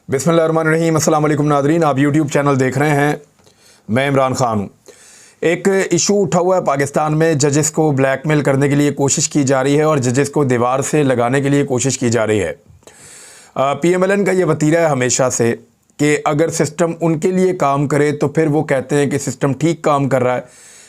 बिस्मिल्लाहिर्रहमानिर्रहीम। अस्सलाम वालेकुम नादरीन, आप यूट्यूब चैनल देख रहे हैं। मैं इमरान ख़ान हूँ। एक इशू उठा हुआ है पाकिस्तान में, जजेस को ब्लैकमेल करने के लिए कोशिश की जा रही है और जजेस को दीवार से लगाने के लिए कोशिश की जा रही है। PMLN का ये वतीरा है हमेशा से कि अगर सिस्टम उनके लिए काम करे तो फिर वो कहते हैं कि सिस्टम ठीक काम कर रहा है,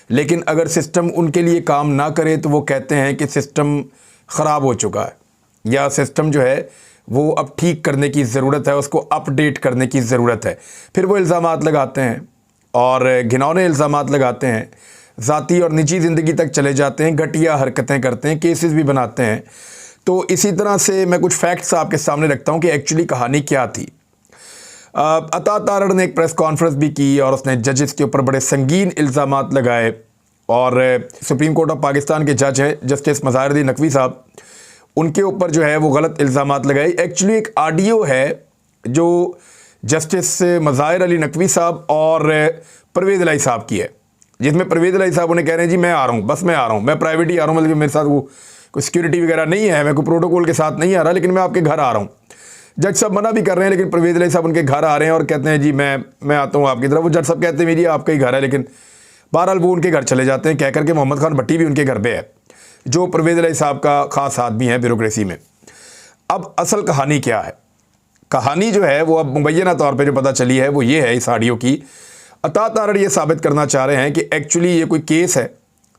लेकिन अगर सिस्टम उनके लिए काम ना करे तो वो कहते हैं कि सिस्टम ख़राब हो चुका है या सिस्टम जो है वो अब ठीक करने की ज़रूरत है, उसको अपडेट करने की ज़रूरत है। फिर वो इल्ज़ामात लगाते हैं और घिनौने इल्ज़ामात लगाते हैं, ज़ाती और निजी ज़िंदगी तक चले जाते हैं, घटिया हरकतें करते हैं, केसेस भी बनाते हैं। तो इसी तरह से मैं कुछ फैक्ट्स आपके सामने रखता हूँ कि एक्चुअली कहानी क्या थी। अता तारड़ ने एक प्रेस कॉन्फ्रेंस भी की और उसने जजेस के ऊपर बड़े संगीन इल्ज़ामात लगाए और सुप्रीम कोर्ट ऑफ पाकिस्तान के जज हैं जस्टिस मज़ाहिरुद्दीन नकवी साहब, उनके ऊपर जो है वो गलत इल्ज़ामात लगाए। एक्चुअली एक ऑडियो है जो जस्टिस मज़ाहिर अली नकवी साहब और परवेज़ इलाही साहब की है, जिसमें परवेज़ इलाही साहब उन्हें कह रहे हैं जी मैं आ रहा हूँ, बस मैं आ रहा हूँ, मैं प्राइवेट ही आ रहा हूँ, मतलब मेरे साथ वो कोई सिक्योरिटी वगैरह नहीं है, मैं कोई प्रोटोकॉल के साथ नहीं आ रहा, लेकिन मैं आपके घर आ रहा हूँ। जज साहब मना भी कर रहे हैं, लेकिन परवेज़ इलाही साहब उनके घर आ रहे हैं और कहते हैं जी मैं आता हूँ आपकी तरफ। वो जज साहब कहते हैं मेरी आपका ही घर है, लेकिन बहरहाल वो उनके घर चले जाते हैं, कह करके मोहम्मद खान भट्टी भी उनके घर पे है, जो परवेज़ इलाही साहब का ख़ास आदमी है ब्यूरोक्रेसी में। अब असल कहानी क्या है? कहानी जो है वो अब मुबैना तौर पे जो पता चली है वो ये है इस ऑडियो की। अता तारड़ ये साबित करना चाह रहे हैं कि एक्चुअली ये कोई केस है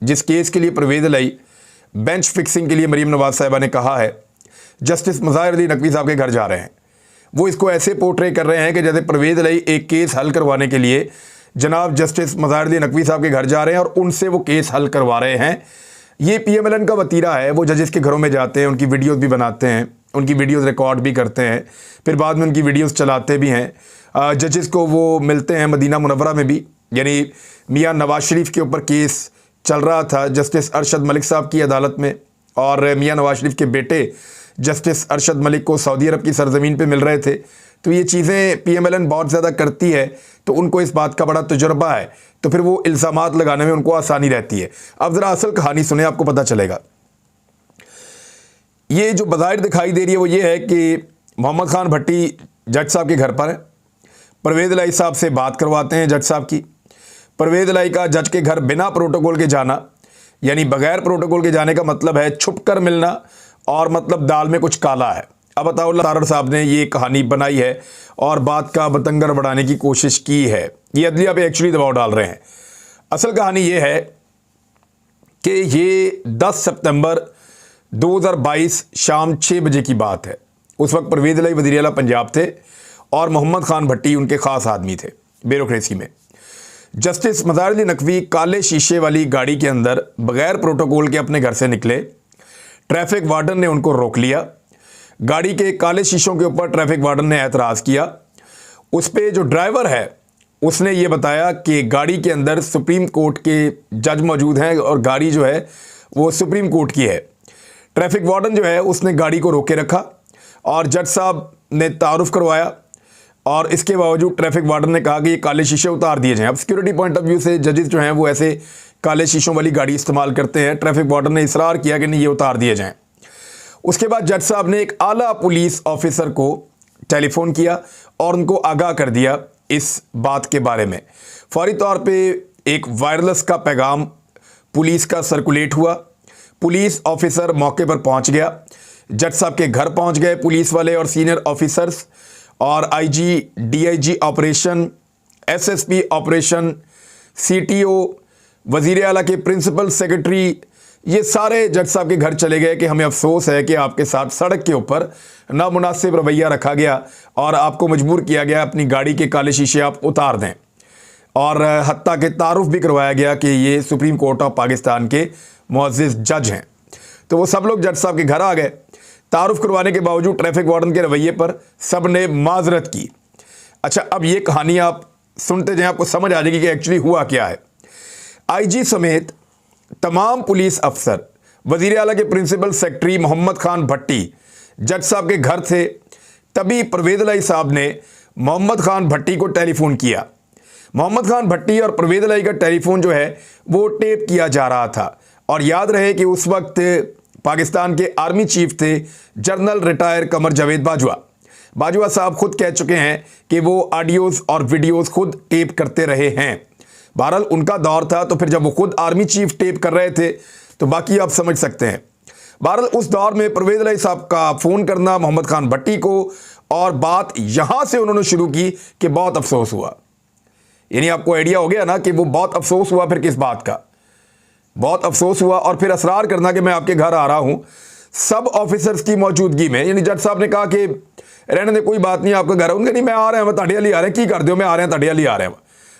जिस केस के लिए परवेज़ इलाही बेंच फिक्सिंग के लिए मरीम नवाज़ साहिबा ने कहा है जस्टिस मज़ाहिरुद्दीन नकवी साहब के घर जा रहे हैं। वो इसको ऐसे पोर्ट्रे कर रहे हैं कि जैसे परवेज़ इलाही एक केस हल करवाने के लिए जनाब जस्टिस मज़ाहिरुद्दीन नकवी साहब के घर जा रहे हैं और उनसे वो केस हल करवा रहे हैं। ये PMLN का वतीरा है। वो जजेस के घरों में जाते हैं, उनकी वीडियोस भी बनाते हैं, उनकी वीडियोस रिकॉर्ड भी करते हैं, फिर बाद में उनकी वीडियोस चलाते भी हैं। जजेस को वो मिलते हैं मदीना मुनव्वरा में भी, यानी मियां नवाज शरीफ के ऊपर केस चल रहा था जस्टिस अरशद मलिक साहब की अदालत में, और मियां नवाज शरीफ के बेटे जस्टिस अरशद मलिक को सऊदी अरब की सरजमीन पर मिल रहे थे। तो ये चीज़ें PMLN बहुत ज़्यादा करती है, तो उनको इस बात का बड़ा तजुर्बा है, तो फिर वो इल्ज़ामात लगाने में उनको आसानी रहती है। अब ज़रा असल कहानी सुने, आपको पता चलेगा। ये जो बज़ाहिर दिखाई दे रही है वो ये है कि मोहम्मद खान भट्टी जज साहब के घर पर है, परवेज़ इलाही साहब से बात करवाते हैं जज साहब की। परवेज़ इलाही का जज के घर बिना प्रोटोकॉल के जाना, यानी बग़ैर प्रोटोकॉल के जाने का मतलब है छुप कर मिलना, और मतलब दाल में कुछ काला है। अब अता तारड़ साहब ने ये कहानी बनाई है और बात का बतंगर बढ़ाने की कोशिश की है। ये अदलिया पे एक्चुअली दबाव डाल रहे हैं। असल कहानी ये है कि ये 10 सितंबर 2022 शाम 6 बजे की बात है। उस वक्त परवेज़ इलाही वज़ीर आला पंजाब थे और मोहम्मद खान भट्टी उनके ख़ास आदमी थे ब्यूरोक्रेसी में। जस्टिस मज़ाहिरुद्दीन नकवी काले शीशे वाली गाड़ी के अंदर बग़ैर प्रोटोकॉल के अपने घर से निकले। ट्रैफिक वार्डन ने उनको रोक लिया। गाड़ी के काले शीशों के ऊपर ट्रैफिक वार्डन ने एतराज़ किया। उस पर जो ड्राइवर है उसने ये बताया कि गाड़ी के अंदर सुप्रीम कोर्ट के जज मौजूद हैं और गाड़ी जो है वो सुप्रीम कोर्ट की है। ट्रैफिक वार्डन जो है उसने गाड़ी को रोके रखा और जज साहब ने तारुफ करवाया, और इसके बावजूद ट्रैफिक वार्डन ने कहा कि ये काले शीशे उतार दिए जाएँ। अब सिक्योरिटी पॉइंट ऑफ व्यू से जजेस जो हैं वो ऐसे काले शीशों वाली गाड़ी इस्तेमाल करते हैं। ट्रैफिक वार्डन ने इसरार किया कि नहीं, ये उतार दिए जाएँ। उसके बाद जज साहब ने एक आला पुलिस ऑफिसर को टेलीफोन किया और उनको आगाह कर दिया इस बात के बारे में। फौरी तौर पे एक वायरलेस का पैगाम पुलिस का सर्कुलेट हुआ। पुलिस ऑफिसर मौके पर पहुंच गया, जज साहब के घर पहुंच गए पुलिस वाले और सीनियर ऑफिसर्स, और IG DIG operation, SSP operation, CTO, वज़ीर आला के प्रिंसिपल सेक्रेटरी, ये सारे जज साहब के घर चले गए कि हमें अफसोस है कि आपके साथ सड़क के ऊपर नामुनासिब रवैया रखा गया और आपको मजबूर किया गया अपनी गाड़ी के काले शीशे आप उतार दें, और हत्ता के तारुफ भी करवाया गया कि ये सुप्रीम कोर्ट ऑफ पाकिस्तान के मुअज़्ज़िज़ जज हैं। तो वो सब लोग जज साहब के घर आ गए। तारुफ करवाने के बावजूद ट्रैफिक वार्डन के रवैये पर सब ने माजरत की। अच्छा, अब ये कहानी आप सुनते जाएं, आपको समझ आ जाएगी कि एक्चुअली हुआ क्या है। IG समेत तमाम पुलिस अफसर, वज़ीर आला के प्रिंसिपल सेक्रेटरी मोहम्मद खान भट्टी जज साहब के घर थे। तभी परवेज़ इलाही साहब ने मोहम्मद खान भट्टी को टेलीफोन किया। मोहम्मद खान भट्टी और परवेज़ इलाही का टेलीफोन जो है वो टेप किया जा रहा था, और याद रहे कि उस वक्त पाकिस्तान के आर्मी चीफ थे जनरल रिटायर कमर जावेद बाजवा। बाजवा साहब खुद कह चुके हैं कि वो ऑडियोज और वीडियोस खुद टेप करते रहे हैं। बहरहाल उनका दौर था, तो फिर जब वो खुद आर्मी चीफ टेप कर रहे थे तो बाकी आप समझ सकते हैं। बहरहाल उस दौर में परवेज इलाही साहब का फ़ोन करना मोहम्मद खान भट्टी को, और बात यहां से उन्होंने शुरू की कि बहुत अफसोस हुआ। यानी आपको आइडिया हो गया ना कि वो बहुत अफसोस हुआ। फिर किस बात का बहुत अफसोस हुआ? और फिर असरार करना कि मैं आपके घर आ रहा हूं सब ऑफिसर्स की मौजूदगी में। यानी जज साहब ने कहा कि रहने दे, कोई बात नहीं, आपका घर होंगे नहीं, मैं आ रहा हूं, मैं ताड़ी वाली आ रहे हैं, की कर दो, मैं आ रहे हैं, ताड़ी वाली आ रहे हैं,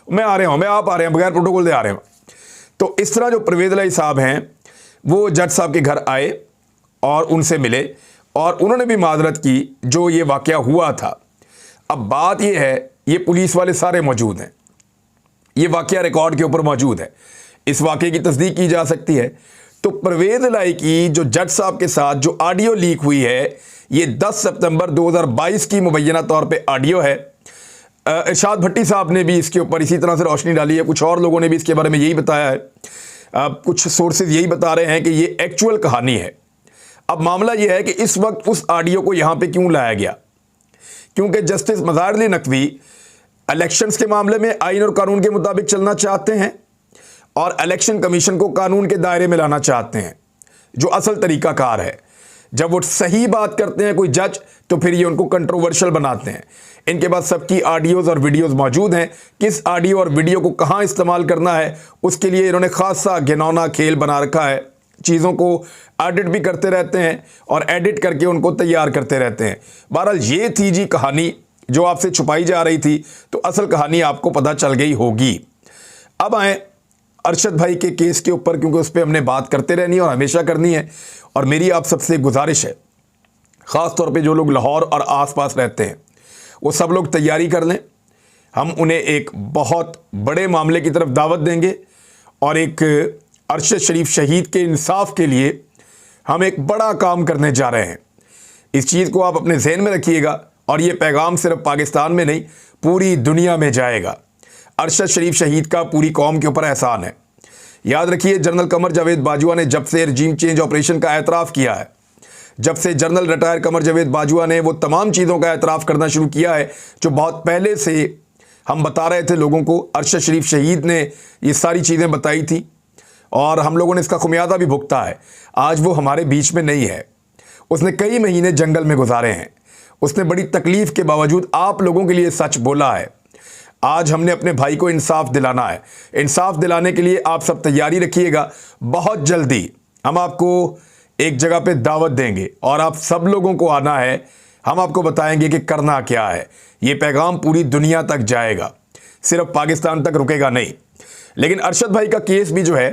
मैं आ रहा हूं, मैं आप आ रहे हैं, बगैर प्रोटोकॉल दे आ रहे हैं। तो इस तरह जो परवेज इलाही साहब हैं वो जज साहब के घर आए और उनसे मिले, और उन्होंने भी माजरत की जो ये वाकया हुआ था। अब बात ये है, ये पुलिस वाले सारे मौजूद हैं, ये वाकया रिकॉर्ड के ऊपर मौजूद है, इस वाकये की तस्दीक की जा सकती है। तो परवेज इलाही की जो जज साहब के साथ जो ऑडियो लीक हुई है, ये 10 सितंबर 2022 की मुबैना तौर पे ऑडियो है। इरशाद भट्टी साहब ने भी इसके ऊपर इसी तरह से रोशनी डाली है, कुछ और लोगों ने भी इसके बारे में यही बताया है। कुछ सोर्सेज यही बता रहे हैं कि ये एक्चुअल कहानी है। अब मामला यह है कि इस वक्त उस ऑडियो को यहां पे क्यों लाया गया, क्योंकि जस्टिस मज़ाहिर अली नकवी इलेक्शंस के मामले में आइन और कानून के मुताबिक चलना चाहते हैं और इलेक्शन कमीशन को कानून के दायरे में लाना चाहते हैं, जो असल तरीकाकार है। जब वो सही बात करते हैं कोई जज, तो फिर ये उनको कंट्रोवर्शियल बनाते हैं। इनके पास सबकी ऑडियोज़ और वीडियोज़ मौजूद हैं। किस ऑडियो और वीडियो को कहाँ इस्तेमाल करना है, उसके लिए इन्होंने खासा घिनौना खेल बना रखा है। चीज़ों को एडिट भी करते रहते हैं और एडिट करके उनको तैयार करते रहते हैं। बहरहाल ये थी जी कहानी जो आपसे छुपाई जा रही थी, तो असल कहानी आपको पता चल गई होगी। अब आए अरशद भाई के केस के ऊपर, क्योंकि उस पर हमने बात करते रहनी है और हमेशा करनी है। और मेरी आप सबसे गुजारिश है, ख़ास तौर पे जो लोग लाहौर और आसपास रहते हैं, वो सब लोग तैयारी कर लें। हम उन्हें एक बहुत बड़े मामले की तरफ दावत देंगे और एक अरशद शरीफ शहीद के इंसाफ के लिए हम एक बड़ा काम करने जा रहे हैं। इस चीज़ को आप अपने जहन में रखिएगा, और ये पैगाम सिर्फ पाकिस्तान में नहीं पूरी दुनिया में जाएगा। अरशद शरीफ शहीद का पूरी कौम के ऊपर एहसान है। याद रखिए, जनरल कमर जावेद बाजवा ने जब से रजीम चेंज ऑपरेशन का एतराफ़ किया है, जब से जनरल रिटायर कमर जावेद बाजवा ने वो तमाम चीज़ों का एतराफ़ करना शुरू किया है जो बहुत पहले से हम बता रहे थे लोगों को। अरशद शरीफ शहीद ने ये सारी चीज़ें बताई थी और हम लोगों ने इसका खुमियाजा भी भुगता है। आज वो हमारे बीच में नहीं है। उसने कई महीने जंगल में गुजारे हैं। उसने बड़ी तकलीफ़ के बावजूद आप लोगों के लिए सच बोला है। आज हमने अपने भाई को इंसाफ दिलाना है। इंसाफ दिलाने के लिए आप सब तैयारी रखिएगा। बहुत जल्दी हम आपको एक जगह पे दावत देंगे और आप सब लोगों को आना है। हम आपको बताएंगे कि करना क्या है। ये पैगाम पूरी दुनिया तक जाएगा, सिर्फ पाकिस्तान तक रुकेगा नहीं। लेकिन अरशद भाई का केस भी जो है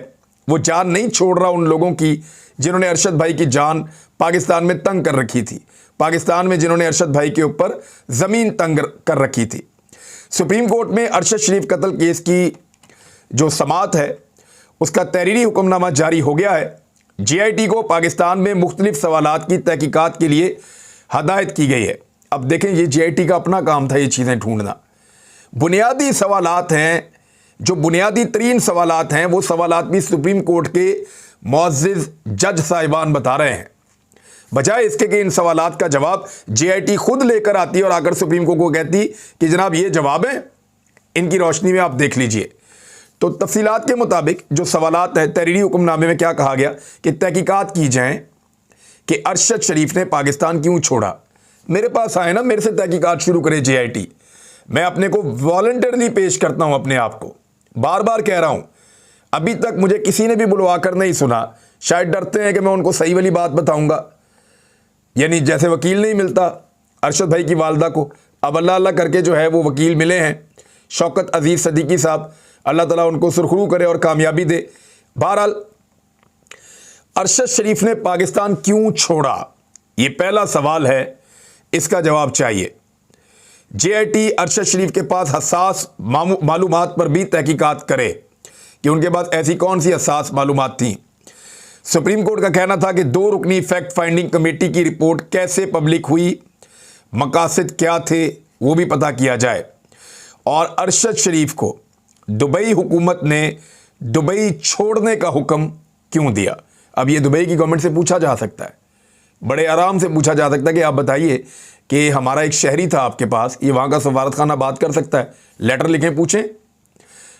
वो जान नहीं छोड़ रहा उन लोगों की जिन्होंने अरशद भाई की जान पाकिस्तान में तंग कर रखी थी, पाकिस्तान में जिन्होंने अरशद भाई के ऊपर ज़मीन तंग कर रखी थी। सुप्रीम कोर्ट में अरशद शरीफ कत्ल केस की जो समाअत है उसका तहरीरी हुक्मनामा जारी हो गया है। JIT को पाकिस्तान में मुख्तलिफ सवालात की तहकीकात के लिए हदायत की गई है। अब देखें, ये JIT का अपना काम था ये चीज़ें ढूंढना। बुनियादी सवालात हैं, जो बुनियादी तरीन सवालात हैं, वो सवालात भी सुप्रीम कोर्ट के मुअज़्ज़िज़ जज साहिबान बता रहे हैं। बजाय इसके कि इन सवालात का जवाब JIT खुद लेकर आती और आकर सुप्रीम कोर्ट को कहती कि जनाब ये जवाब है, इनकी रोशनी में आप देख लीजिए। तो तफसीलात के मुताबिक जो सवालात है, तहरीरी हुक्मनामे में क्या कहा गया कि तहकीकात की जाएँ कि अरशद शरीफ ने पाकिस्तान क्यों छोड़ा। मेरे पास आए ना, मेरे से तहकीकात शुरू करे JIT। मैं अपने को वॉलंटरली पेश करता हूँ, अपने आप को बार बार कह रहा हूँ। अभी तक मुझे किसी ने भी बुलवा कर नहीं सुना। शायद डरते हैं कि मैं उनको सही वाली बात बताऊँगा, यानी जैसे वकील नहीं मिलता अरशद भाई की वालदा को, अब अल्लाह अल्लाह करके जो है वो वकील मिले हैं, शौकत अजीज़ सदीकी साहब। अल्लाह ताला उनको सुरखरू करे और कामयाबी दे। बहरहाल अरशद शरीफ ने पाकिस्तान क्यों छोड़ा, ये पहला सवाल है, इसका जवाब चाहिए। JIT अरशद शरीफ के पास हसास मालूमात पर भी तहकीकात करे कि उनके पास ऐसी कौन सी हसास मालूमात थी। सुप्रीम कोर्ट का कहना था कि 2 रुकनी फैक्ट फाइंडिंग कमेटी की रिपोर्ट कैसे पब्लिक हुई, मकासद क्या थे, वो भी पता किया जाए। और अरशद शरीफ को दुबई हुकूमत ने दुबई छोड़ने का हुक्म क्यों दिया। अब ये दुबई की गवर्नमेंट से पूछा जा सकता है, बड़े आराम से पूछा जा सकता है कि आप बताइए कि हमारा एक शहरी था आपके पास, ये वहाँ का सफारत खाना बात कर सकता है, लेटर लिखें पूछें।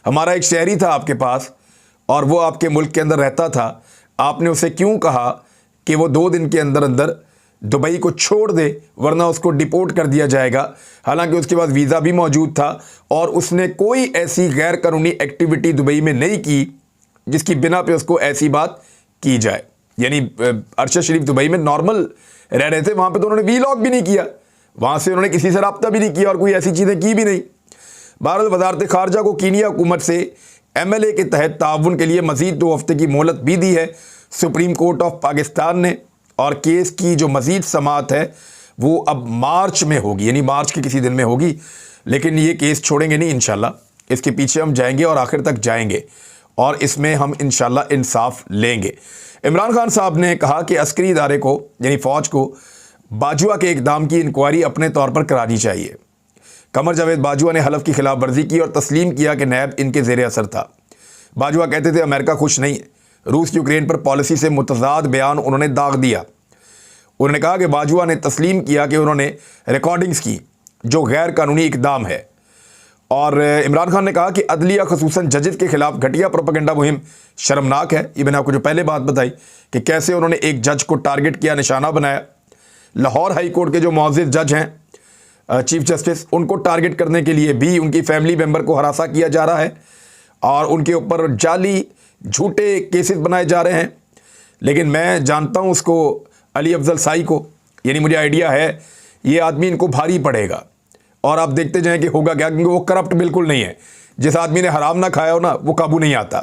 हमारा एक शहरी था आपके पास और वो आपके मुल्क के अंदर रहता था, आपने उसे क्यों कहा कि वो 2 दिन के अंदर अंदर दुबई को छोड़ दे वरना उसको डिपोर्ट कर दिया जाएगा। हालांकि उसके पास वीज़ा भी मौजूद था और उसने कोई ऐसी गैर कानूनी एक्टिविटी दुबई में नहीं की जिसकी बिना पे उसको ऐसी बात की जाए। यानी अरशद शरीफ दुबई में नॉर्मल रह रहे थे, वहाँ पे तो उन्होंने वीलॉग भी नहीं किया, वहाँ से उन्होंने किसी से रब्ता भी नहीं किया और कोई ऐसी चीज़ें की भी नहीं। भारत वजारत खारजा को कीनिया हुकूमत से MLA के तहत ताउन के लिए मज़ीद 2 हफ्ते की मोहलत भी दी है सुप्रीम कोर्ट ऑफ पाकिस्तान ने, और केस की जो मज़ीद समाअत है वो अब मार्च में होगी, यानी मार्च के किसी दिन में होगी। लेकिन ये केस छोड़ेंगे नहीं इंशाल्लाह, इसके पीछे हम जाएंगे और आखिर तक जाएंगे और इसमें हम इंशाल्लाह इंसाफ लेंगे। इमरान खान साहब ने कहा कि अस्करी इदारे को यानी फ़ौज को बाजुआ के इक़दाम की इंक्वायरी अपने तौर पर करानी चाहिए। कमर जावेद बाजुआ ने हलफ की खिलाफ वर्जी की और तस्लीम किया कि नैब इनके ज़ेरे असर था। बाजुआ कहते थे अमेरिका खुश नहीं है, रूस यूक्रेन पर पॉलिसी से मुतज़ाद बयान उन्होंने दाग दिया। उन्होंने कहा कि बाजुआ ने तस्लीम किया कि उन्होंने रिकॉर्डिंग्स की जो गैर कानूनी इक़दाम है। और इमरान खान ने कहा कि अदलिया ख़ुसूसन जजेस के खिलाफ घटिया प्रोपेगेंडा मुहिम शर्मनाक है। ये मैंने आपको जो पहले बात बताई कि कैसे उन्होंने एक जज को टारगेट किया, निशाना बनाया। लाहौर हाई कोर्ट के जो मुअज़्ज़िज़ जज हैं चीफ जस्टिस, उनको टारगेट करने के लिए भी उनकी फैमिली मेम्बर को हरासा किया जा रहा है और उनके ऊपर जाली झूठे केसेस बनाए जा रहे हैं। लेकिन मैं जानता हूँ उसको अली अफजल साई को, यानी मुझे आइडिया है ये आदमी इनको भारी पड़ेगा और आप देखते जाएं कि होगा क्या, क्योंकि वो करप्ट बिल्कुल नहीं है। जिस आदमी ने हराम ना खाया हो ना वो काबू नहीं आता।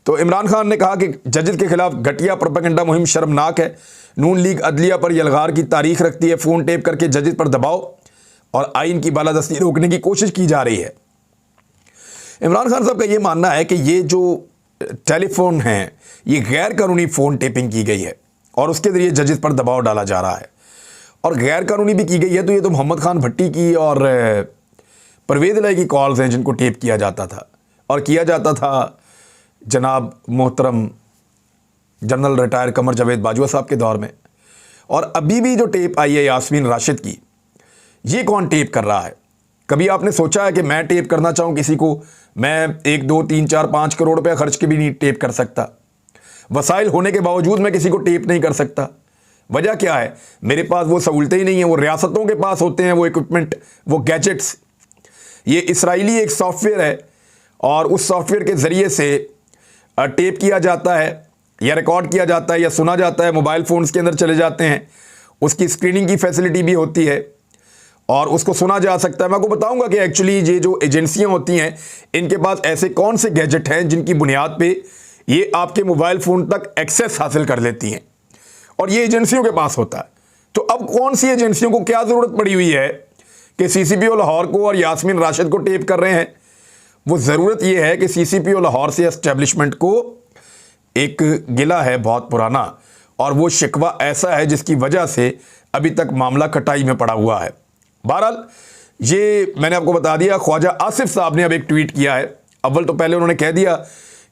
तो इमरान खान ने कहा कि जजेस के खिलाफ घटिया प्रोपेगेंडा मुहिम शर्मनाक है। नून लीग अदलिया पर यलगार की तारीख रखती है, फ़ोन टेप करके जजेस पर दबाव और आइन की बालादस्ती रोकने की कोशिश की जा रही है। इमरान खान साहब का ये मानना है कि ये जो टेलीफोन हैं ये गैर कानूनी फ़ोन टेपिंग की गई है और उसके ज़रिए जजेस पर दबाव डाला जा रहा है और गैर कानूनी भी की गई है। तो ये तो मोहम्मद खान भट्टी की और परवेज़ इलाही की कॉल्स हैं जिनको टेप किया जाता था और किया जाता था जनाब मोहतरम जनरल रिटायर कमर जावेद बाजुआ साहब के दौर में। और अभी भी जो टेप आई है यास्मीन राशिद की, ये कौन टेप कर रहा है? कभी आपने सोचा है कि मैं टेप करना चाहूँ किसी को, मैं 1, 2, 3, 4, 5 करोड़ रुपया खर्च के भी नहीं टेप कर सकता। वसाइल होने के बावजूद मैं किसी को टेप नहीं कर सकता। वजह क्या है? मेरे पास वो सहूलतें ही नहीं हैं। वो रियासतों के पास होते हैं वो इक्विपमेंट, वो गैजेट्स। ये इसराइली एक सॉफ्टवेयर है और उस सॉफ्टवेयर के ज़रिए से टेप किया जाता है या रिकॉर्ड किया जाता है या सुना जाता है, मोबाइल फ़ोन्स के अंदर चले जाते हैं। उसकी स्क्रीनिंग की फैसिलिटी भी होती है और उसको सुना जा सकता है। मैं आपको बताऊंगा कि एक्चुअली ये जो एजेंसियां होती हैं इनके पास ऐसे कौन से गैजेट हैं जिनकी बुनियाद पे ये आपके मोबाइल फ़ोन तक एक्सेस हासिल कर लेती हैं और ये एजेंसियों के पास होता है। तो अब कौन सी एजेंसियों को क्या ज़रूरत पड़ी हुई है कि CCPO लाहौर को और यास्मीन राशिद को टेप कर रहे हैं? वो ज़रूरत ये है कि CCPO लाहौर से एस्टेब्लिशमेंट को एक गिला है बहुत पुराना और वो शिकवा ऐसा है जिसकी वजह से अभी तक मामला कटाई में पड़ा हुआ है। बहरहाल ये मैंने आपको बता दिया। ख्वाजा आसिफ साहब ने अब एक ट्वीट किया है। अव्वल तो पहले उन्होंने कह दिया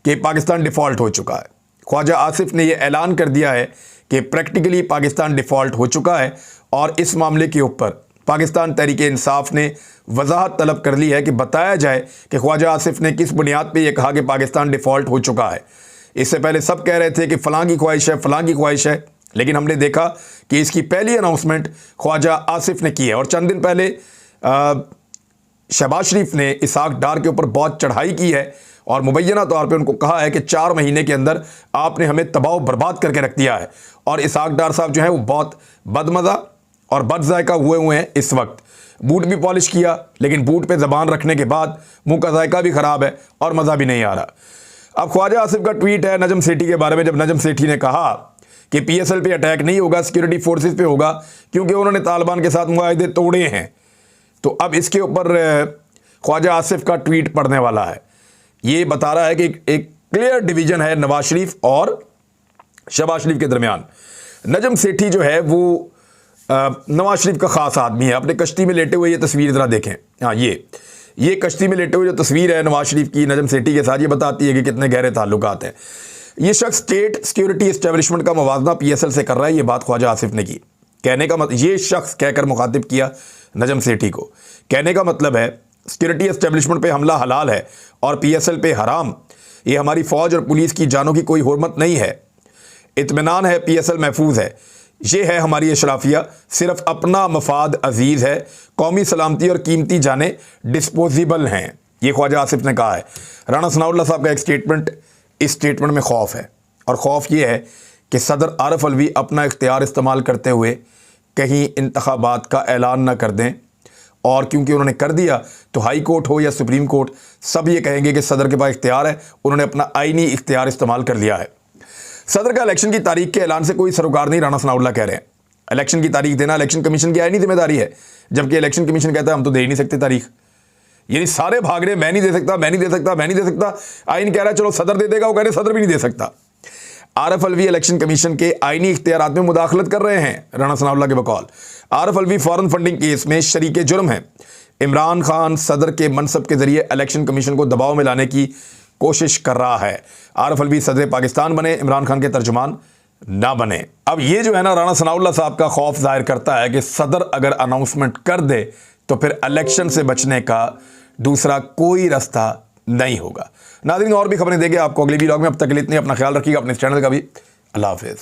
कि पाकिस्तान डिफ़ॉल्ट हो चुका है। ख्वाजा आसिफ ने यह ऐलान कर दिया है कि प्रैक्टिकली पाकिस्तान डिफ़ॉल्ट हो चुका है और इस मामले के ऊपर पाकिस्तान तहरीक इंसाफ ने वजाहत तलब कर ली है कि बताया जाए कि ख्वाजा आसिफ ने किस बुनियाद पे ये कहा कि पाकिस्तान डिफ़ॉल्ट हो चुका है। इससे पहले सब कह रहे थे कि फ़लाँ की ख्वाहिश है, फ़लाँ की ख्वाहिश है, लेकिन हमने देखा कि इसकी पहली अनाउंसमेंट ख्वाजा आसिफ ने की है। और चंद दिन पहले शहबाज शरीफ ने इसहाक डार के ऊपर बहुत चढ़ाई की है और मुबैना तौर पे उनको कहा है कि 4 महीने के अंदर आपने हमें तबाह बर्बाद करके रख दिया है। और इसहाक डार साहब जो है वो बहुत बदमज़ा और बदजायका हुए हैं इस वक्त। बूट भी पॉलिश किया लेकिन बूट पे ज़बान रखने के बाद मुंह का जायका भी ख़राब है और मज़ा भी नहीं आ रहा। अब ख्वाजा आसिफ का ट्वीट है नजम सेठी के बारे में, जब नजम सेठी ने कहा कि PSL पे अटैक नहीं होगा, सिक्योरिटी फोर्सेस पे होगा क्योंकि उन्होंने तालिबान के साथ मुआहदे तोड़े हैं। तो अब इसके ऊपर ख्वाजा आसिफ का ट्वीट पढ़ने वाला है। ये बता रहा है कि एक क्लियर डिवीजन है नवाज शरीफ और शहबाज शरीफ के दरमियान। नजम सेठी जो है वो नवाज शरीफ का ख़ास आदमी है। अपने कश्ती में लेटे हुए ये तस्वीर ज़रा देखें। हाँ, ये कश्ती में लेटे हुए जो तस्वीर है नवाज शरीफ की नजम सेठी के साथ, ये बताती है कि कितने गहरे ताल्लुकात हैं। ये शख्स स्टेट सिक्योरिटी एस्टेब्लिशमेंट का मवाजना पीएसएल से कर रहा है, ये बात ख्वाजा आसिफ ने की। कहने का मतलब, ये शख्स कहकर मुखातिब किया नजम सेठी को। कहने का मतलब है सिक्योरिटी एस्टेब्लिशमेंट पे हमला हलाल है और पीएसएल पे हराम। ये हमारी फौज और पुलिस की जानों की कोई हुर्मत नहीं है, इत्मीनान है, पीएसएल महफूज है। ये है हमारी अशराफिया, सिर्फ अपना मफाद अजीज़ है, कौमी सलामती और कीमती जाने डिस्पोजिबल हैं। ये ख्वाजा आसिफ ने कहा है। राणा सनाउल्लाह साहब का एक स्टेटमेंट, इस स्टेटमेंट में खौफ है, और खौफ ये है कि सदर आरिफ अलवी अपना इख्तियार इस्तेमाल करते हुए कहीं इंतखाबात का ऐलान न कर दें, और क्योंकि उन्होंने कर दिया तो हाई कोर्ट हो या सुप्रीम कोर्ट, सब ये कहेंगे कि सदर के पास इख्तियार है, उन्होंने अपना आईनी इख्तियार इस्तेमाल कर लिया है। सदर का इलेक्शन की तारीख के ऐलान से कोई सरोकार नहीं, राणा सनाउल्लाह कह रहे हैं। इलेक्शन की तारीख देना इलेक्शन कमीशन की आईनी जिम्मेदारी है, जबकि इलेक्शन कमीशन कहता है हम तो दे ही नहीं सकते तारीख। यानी सारे भाग रहे, मैं नहीं दे सकता, मैं नहीं दे सकता, मैं नहीं दे सकता। आईन कह रहा है चलो सदर दे देगा, वो कह रहे सदर भी नहीं दे सकता। आरिफ अलवी इलेक्शन कमीशन के आईनी इख्तियारात में मुदाखलत कर रहे हैं, राणा सनाउल्लाह के बकौल। Arif Alvi foreign funding case में शरीके जुर्म है। इमरान खान सदर के मनसब के जरिए इलेक्शन कमीशन को दबाव में लाने की कोशिश कर रहा है। आरिफ अलवी सदर पाकिस्तान बने, इमरान खान के तर्जुमान ना बने। अब ये जो है ना, राणा सनाउल्लाह साहब का खौफ जाहिर करता है कि सदर अगर अनाउंसमेंट कर दे तो फिर इलेक्शन से बचने का दूसरा कोई रास्ता नहीं होगा। नाज़रीन, और भी खबरें देंगे आपको अगले वीडियो में। अब तक के लिए इतने, अपना ख्याल रखिएगा, अपने चैनल का भी। अल्लाह हाफिज़।